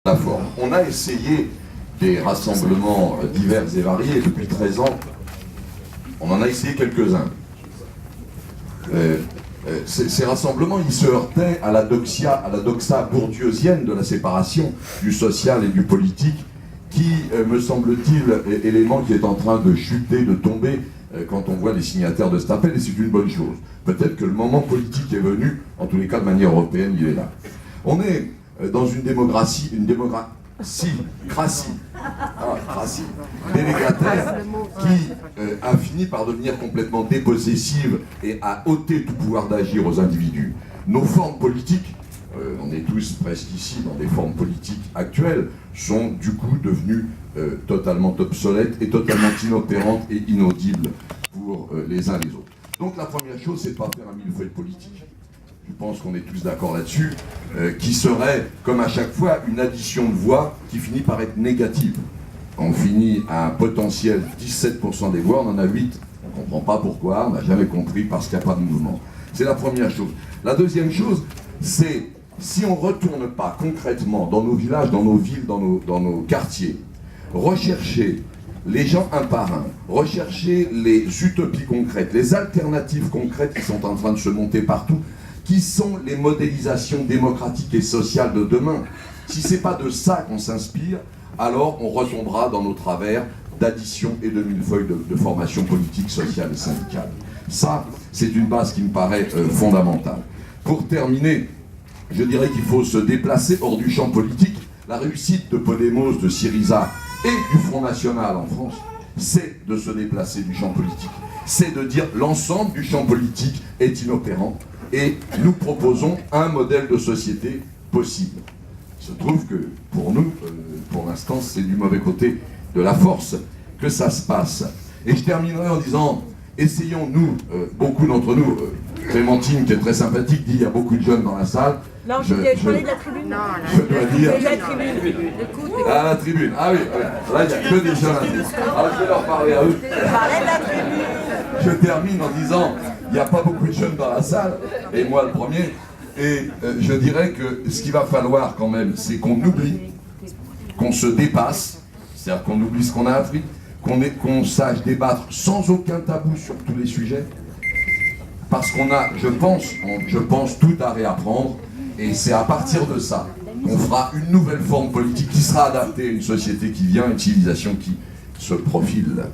la forme. On a essayé des rassemblements divers et variés depuis 13 ans. On en a essayé quelques-uns. Ces rassemblements, ils se heurtaient à la doxa bourdieusienne de la séparation du social et du politique, qui, me semble-t-il, est l'élément qui est en train de chuter, de tomber, quand on voit les signataires de cet appel, et c'est une bonne chose. Peut-être que le moment politique est venu, en tous les cas de manière européenne, il est là. On est dans une démocratie délégataire qui a fini par devenir complètement dépossessive et a ôté tout pouvoir d'agir aux individus. Nos formes politiques, on est tous presque ici dans des formes politiques actuelles, sont du coup devenues totalement obsolètes et totalement inopérantes et inaudibles pour les uns les autres. Donc la première chose, c'est de ne pas faire un millefeuille politique. Je pense qu'on est tous d'accord là-dessus, qui serait, comme à chaque fois, une addition de voix qui finit par être négative. On finit à un potentiel 17% des voix, on en a 8. On ne comprend pas pourquoi, on n'a jamais compris, parce qu'il n'y a pas de mouvement. C'est la première chose. La deuxième chose, c'est si on ne retourne pas concrètement dans nos villages, dans nos villes, dans nos quartiers, rechercher les gens un par un, rechercher les utopies concrètes, les alternatives concrètes qui sont en train de se monter partout, qui sont les modélisations démocratiques et sociales de demain. Si ce n'est pas de ça qu'on s'inspire, alors on retombera dans nos travers d'addition et de millefeuille de formation politique, sociale et syndicale. Ça, c'est une base qui me paraît fondamentale. Pour terminer, je dirais qu'il faut se déplacer hors du champ politique. La réussite de Podemos, de Syriza et du Front National en France, c'est de se déplacer du champ politique. C'est de dire l'ensemble du champ politique est inopérant. Et nous proposons un modèle de société possible. Il se trouve que pour nous, pour l'instant, c'est du mauvais côté de la force que ça se passe. Et je terminerai en disant, essayons nous, beaucoup d'entre nous, Clémentine qui est très sympathique dit il y a beaucoup de jeunes dans la salle. Non, je parlais de la tribune. Non, je dois dire. La tribune. Ah, la tribune. Ah oui, là il n'y a que des jeunes. Alors je vais leur parler à eux. Je parlais de la tribune. Je termine en disant, il n'y a pas beaucoup de jeunes dans la salle, et moi le premier, et je dirais que ce qu'il va falloir quand même, c'est qu'on oublie, qu'on se dépasse, c'est-à-dire qu'on oublie ce qu'on a appris, qu'on sache débattre sans aucun tabou sur tous les sujets, parce qu'on a, je pense, tout à réapprendre, et c'est à partir de ça qu'on fera une nouvelle forme politique qui sera adaptée à une société qui vient, une civilisation qui se profile.